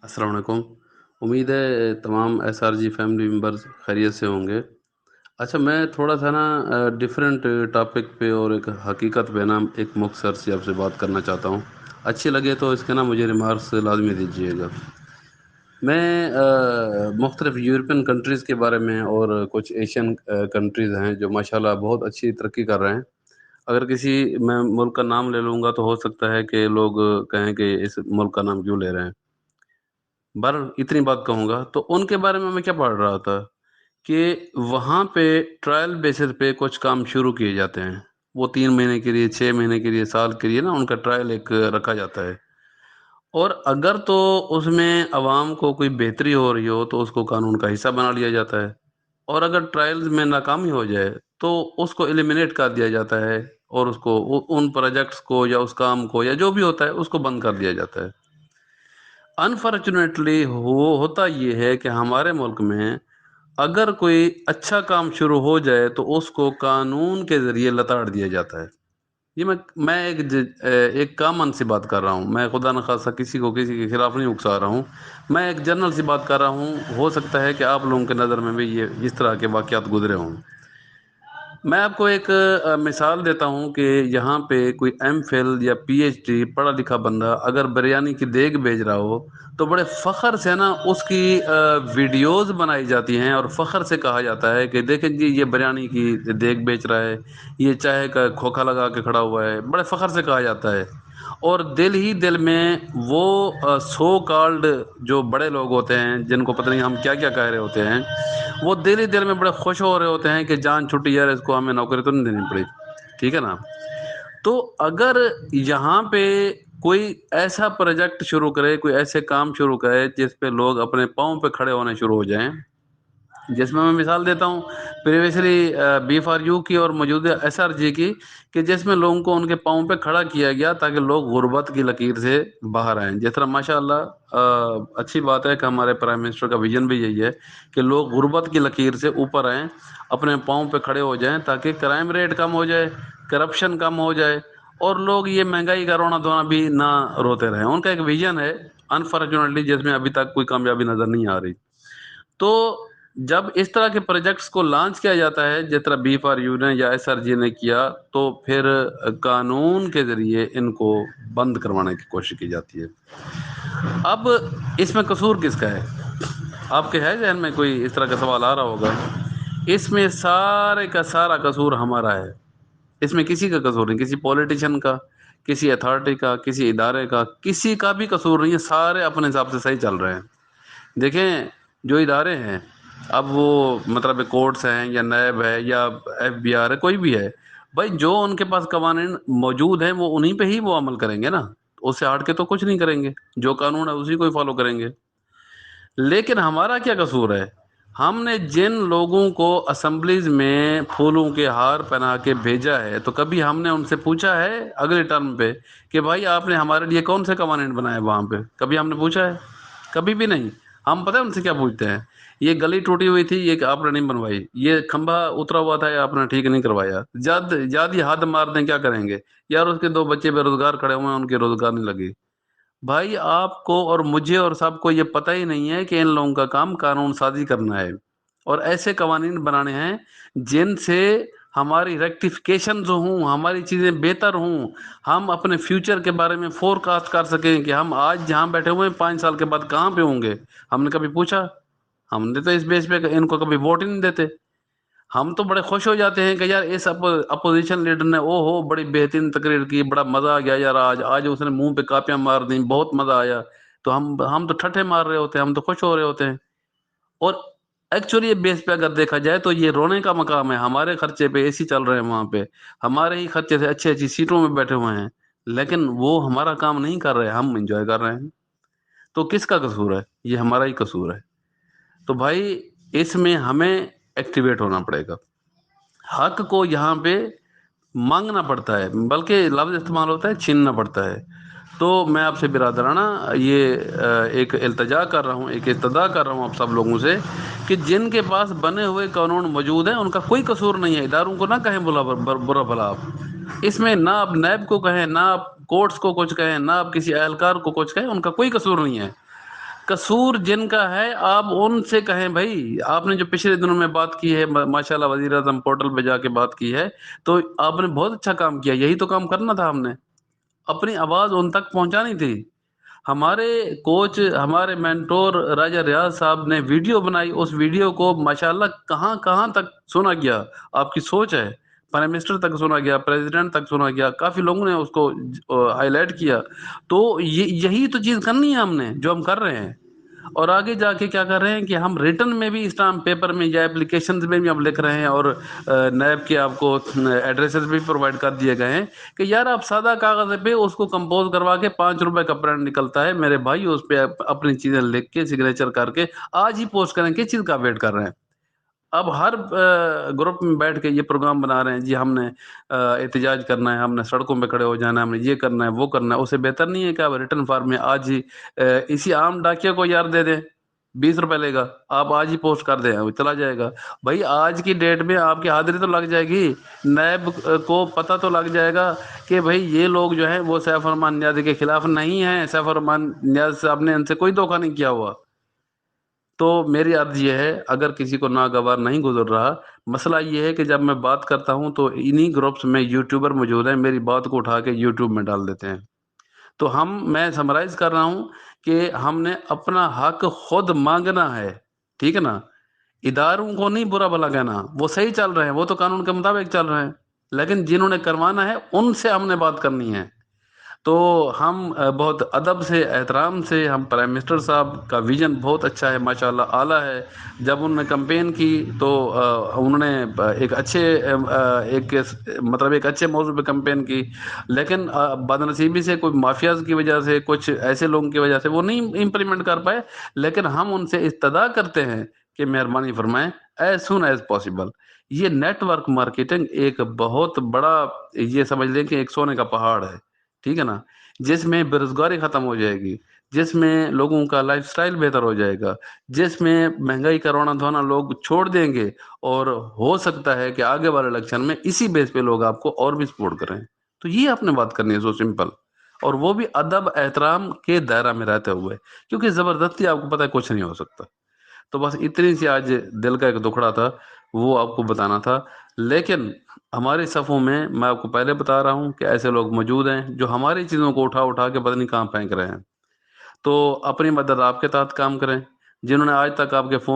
अस्सलाम वालेकुम। उम्मीद है तमाम एसआरजी फैमिली मेंबर्स खैरियत से होंगे। अच्छा, मैं थोड़ा-सा ना डिफरेंट टॉपिक पे और एक हकीकत पे ना एक मुख्तसर सी आपसे बात करना चाहता हूँ। अच्छी लगे तो इसके ना मुझे रिमार्क्स लाज़मी दीजिएगा। मैं मुख्तलिफ़ यूरोपियन कंट्रीज़ के बारे में और कुछ एशियन कंट्रीज़ हैं जो माशाल्लाह बहुत अच्छी तरक्की कर रहे हैं। अगर किसी मैं मुल्क का नाम ले लूँगा तो हो सकता है कि लोग कहें कि इस मुल्क का नाम क्यों ले रहे हैं। बहरहाल इतनी बात कहूँगा, तो उनके बारे में मैं क्या पढ़ रहा था कि वहाँ पे ट्रायल बेसिस पे कुछ काम शुरू किए जाते हैं। वो 3 महीने के लिए, 6 महीने के लिए, साल के लिए ना उनका ट्रायल एक रखा जाता है। और अगर तो उसमें अवाम को कोई बेहतरी हो रही हो तो उसको कानून का हिस्सा बना लिया जाता है। और अगर ट्रायल्स में नाकामी हो जाए तो उसको एलिमिनेट कर दिया जाता है और उसको उन प्रोजेक्ट्स को या उस काम को या जो भी होता है उसको बंद कर दिया जाता है। अनफॉर्चुनेटली होता ये है कि हमारे मुल्क में अगर कोई अच्छा काम शुरू हो जाए तो उसको कानून के ज़रिए लताड़ दिया जाता है। ये मैं एक कॉमन सी बात कर रहा हूँ। मैं खुदा न ख़ास्ता किसी को किसी के खिलाफ़ नहीं उकसा रहा हूँ। मैं एक जनरल सी बात कर रहा हूँ। हो सकता है कि आप लोगों की नज़र में भी ये इस तरह के वाक़यात गुज़रे हों। मैं आपको एक मिसाल देता हूँ कि यहाँ पे कोई एमफ़िल या पीएचडी पढ़ा लिखा बंदा अगर बिरयानी की देग बेच रहा हो तो बड़े फ़ख्र से ना उसकी वीडियोज़ बनाई जाती हैं और फ़ख्र से कहा जाता है कि देखें जी ये बिरयानी की देग बेच रहा है, ये चाय का खोखा लगा के खड़ा हुआ है, बड़े फ़ख्र से कहा जाता है। और दिल ही दिल में वो सो कॉल्ड जो बड़े लोग होते हैं जिनको पता नहीं हम क्या-क्या कह रहे होते हैं, वो दिल ही दिल में बड़े खुश हो रहे होते हैं कि जान छुट्टी यार, इसको हमें नौकरी तो नहीं देनी पड़ी। ठीक है ना? तो अगर यहाँ पे कोई ऐसा प्रोजेक्ट शुरू करे, कोई ऐसे काम शुरू करे जिस पे लोग अपने पाँव पे खड़े होने शुरू हो जाएँ, जिसमें मैं मिसाल देता हूँ प्रीवियसली बी फॉर यू की और मौजूदा एसआरजी की, कि जिसमें लोगों को उनके पाँव पे खड़ा किया गया ताकि लोग गुर्बत की लकीर से बाहर आएँ। जिस तरह माशाअल्लाह अच्छी बात है कि हमारे प्राइम मिनिस्टर का विज़न भी यही है कि लोग गुर्बत की लकीर से ऊपर आएँ, अपने पाँव पे खड़े हो जाएँ ताकि क्राइम रेट कम हो जाए, करप्शन कम हो जाए और लोग ये महँगाई का रोना-धोना भी ना रोते रहें। उनका एक विज़न है, अनफॉर्चुनेटली जिसमें अभी तक कोई कामयाबी नज़र नहीं आ रही। तो जब इस तरह के प्रोजेक्ट्स को लॉन्च किया जाता है जिस तरह बी फॉर यू ने या एसआरजी ने किया, तो फिर कानून के ज़रिए इनको बंद करवाने की कोशिश की जाती है। अब इसमें कसूर किसका है? आपके है ज़हन में कोई इस तरह का सवाल आ रहा होगा? इसमें सारे का सारा कसूर हमारा है। इसमें किसी का कसूर नहीं, किसी पॉलिटिशियन का, किसी अथॉरिटी का, किसी इदारे का, किसी का भी कसूर नहीं है, सारे अपने हिसाब से सही चल रहे हैं। देखें, जो इदारे हैं, अब वो मतलब कोर्ट्स हैं या नैब है या एफबीआर है, कोई भी है, भाई जो उनके पास कवानीन मौजूद हैं वो उन्हीं पे ही वो अमल करेंगे ना, उससे हट के तो कुछ नहीं करेंगे। जो कानून है उसी को ही फॉलो करेंगे। लेकिन हमारा क्या कसूर है? हमने जिन लोगों को असेंबलीज में फूलों के हार पहना के भेजा है, तो कभी हमने उनसे पूछा है अगले टर्म पे कि भाई आपने हमारे लिए कौन से कवानीन बनाए वहाँ पे? कभी हमने पूछा है? कभी भी नहीं। हम पता है उनसे क्या पूछते हैं? ये गली टूटी हुई थी, ये आपने नहीं बनवाई। ये खंभा उतरा हुआ था, ये आपने ठीक नहीं करवाया। जद ही हद मार दें क्या करेंगे? यार उसके 2 बच्चे बेरोज़गार खड़े हुए हैं, उनकी रोज़गार नहीं लगी। भाई आपको और मुझे और सबको ये पता ही नहीं है कि इन लोगों का काम कानून साज़ी करना है और ऐसे कवानीन बनाने हैं जिनसे हमारी रेक्टिफिकेशंस हों, हमारी चीज़ें बेहतर हों, हम अपने फ्यूचर के बारे में फ़ोरकास्ट कर सकें कि हम आज जहाँ बैठे हुए हैं 5 साल के बाद कहाँ पे होंगे। हमने कभी पूछा? हमने तो इस बेस पे इनको कभी वोट ही नहीं देते। हम तो बड़े खुश हो जाते हैं कि यार इस अपोजिशन लीडर ने ओहो बड़ी बेहतरीन तकरीर की, बड़ा मज़ा आ गया यार, आज आज उसने मुंह पे कापियां मार दी, बहुत मज़ा आया। तो हम तो ठट्ठे मार रहे होते हैं, हम तो खुश हो रहे होते हैं। और एक्चुअली ये बेस पे अगर देखा जाए तो ये रोने का मकाम है। हमारे खर्चे पे एसी चल रहे हैं वहाँ पे, हमारे ही खर्चे से अच्छी अच्छी सीटों में बैठे हुए हैं, लेकिन वो हमारा काम नहीं कर रहे, हम इंजॉय कर रहे हैं। तो किसका कसूर है? ये हमारा ही कसूर है। तो भाई इसमें हमें एक्टिवेट होना पड़ेगा। हक को यहाँ पे माँगना पड़ता है, बल्कि लफ्ज़ इस्तेमाल होता है छीनना पड़ता है। तो मैं आपसे बिरादराना ये एक इल्तिजा कर रहा हूँ, एक इस्तदा कर रहा हूँ आप सब लोगों से कि जिनके पास बने हुए कानून मौजूद हैं उनका कोई कसूर नहीं है। इदारों को ना कहें बुरा भला आप। इसमें ना आप नैब को कहें, ना आप कोर्ट्स को कुछ कहें, ना आप किसी एहलकार को कुछ कहें, उनका कोई कसूर नहीं है। قصور جن کا ہے آپ ان سے کہیں بھائی، آپ نے جو پچھلے دنوں میں بات کی ہے ماشاءاللہ وزیر اعظم پورٹل پہ جا کے بات کی ہے، تو آپ نے بہت اچھا کام کیا، یہی تو کام کرنا تھا، ہم نے اپنی آواز ان تک پہنچانی تھی۔ ہمارے کوچ، ہمارے مینٹور راجہ ریاض صاحب نے ویڈیو بنائی، اس ویڈیو کو ماشاءاللہ کہاں کہاں تک سنا گیا، آپ کی سوچ ہے، پرائم منسٹر تک سنا گیا، پریزیڈنٹ تک سنا گیا، کافی لوگوں نے اس کو ہائی لائٹ کیا۔ تو یہی تو چیز کرنی ہے ہم نے، جو ہم کر رہے ہیں۔ اور آگے جا کے کیا کر رہے ہیں کہ ہم ریٹن میں بھی اسٹامپ پیپر میں یا اپلیکیشنز میں بھی ہم لکھ رہے ہیں، اور نیب کے آپ کو ایڈریسز بھی پرووائڈ کر دیے گئے ہیں کہ یار آپ سادہ کاغذ پہ اس کو کمپوز کروا کے 5 روپے کا پرنٹ نکلتا ہے، میرے بھائی اس پہ اپنی چیزیں لکھ کے سگنیچر کر کے آج ہی پوسٹ کریں، کس چیز کا ویٹ کر رہے ہیں؟ اب ہر گروپ میں بیٹھ کے یہ پروگرام بنا رہے ہیں جی ہم نے احتجاج کرنا ہے، ہم نے سڑکوں پہ کھڑے ہو جانا ہے، ہم نے یہ کرنا ہے وہ کرنا ہے۔ اسے بہتر نہیں ہے کہ آپ ریٹن فارم میں آج ہی اسی عام ڈاکیے کو یار دے دیں، 20 روپے لے گا، آپ آج ہی پوسٹ کر دیں، وہ چلا جائے گا۔ بھائی آج کی ڈیٹ میں آپ کی حاضری تو لگ جائے گی، نیب کو پتہ تو لگ جائے گا کہ بھائی یہ لوگ جو ہیں وہ سیف الرحمان نیازی کے خلاف نہیں ہیں، سیف الرحمان نیاز صاحب نے ان سے کوئی دھوکہ نہیں کیا ہوا۔ تو میری عرض یہ ہے، اگر کسی کو ناگوار نہیں گزر رہا، مسئلہ یہ ہے کہ جب میں بات کرتا ہوں تو انہی گروپس میں یوٹیوبر موجود ہیں، میری بات کو اٹھا کے یوٹیوب میں ڈال دیتے ہیں۔ تو میں سمرائز کر رہا ہوں کہ ہم نے اپنا حق خود مانگنا ہے، ٹھیک ہے نا؟ اداروں کو نہیں برا بھلا کہنا، وہ صحیح چل رہے ہیں، وہ تو قانون کے مطابق چل رہے ہیں، لیکن جنہوں نے کروانا ہے ان سے ہم نے بات کرنی ہے۔ تو ہم بہت ادب سے، احترام سے، ہم پرائم منسٹر صاحب کا ویژن بہت اچھا ہے ماشاءاللہ، اعلیٰ ہے۔ جب انہوں نے کمپین کی تو انہوں نے ایک اچھے مطلب ایک اچھے موضوع پہ کمپین کی، لیکن بدنصیبی سے کوئی مافیاز کی وجہ سے، کچھ ایسے لوگوں کی وجہ سے وہ نہیں امپلیمنٹ کر پائے، لیکن ہم ان سے استدعا کرتے ہیں کہ مہربانی فرمائیں ایز سون ایز پاسبل۔ یہ نیٹ ورک مارکیٹنگ ایک بہت بڑا، یہ سمجھ لیں کہ ایک سونے کا پہاڑ ہے، ٹھیک ہے نا؟ جس میں بے روزگاری ختم ہو جائے گی، جس میں لوگوں کا لائف سٹائل بہتر ہو جائے گا، جس میں مہنگائی کا رونا دھونا لوگ چھوڑ دیں گے، اور ہو سکتا ہے کہ آگے والے الیکشن میں اسی بیس پہ لوگ آپ کو اور بھی سپورٹ کریں۔ تو یہ آپ نے بات کرنی ہے، سو سمپل، اور وہ بھی ادب احترام کے دائرہ میں رہتے ہوئے، کیونکہ زبردستی آپ کو پتہ ہے کچھ نہیں ہو سکتا۔ تو بس اتنی سی آج دل کا ایک دکھڑا تھا، وہ آپ کو بتانا تھا۔ لیکن ہمارے صفوں میں آپ کو پہلے بتا رہا ہوں کہ ایسے لوگ موجود ہیں جو ہماری چیزوں کو اٹھا اٹھا کے پتہ نہیں کہاں پھینک رہے ہیں۔ تو اپنی مدد آپ کے تحت کام کریں، جنہوں نے آج تک آپ کے فون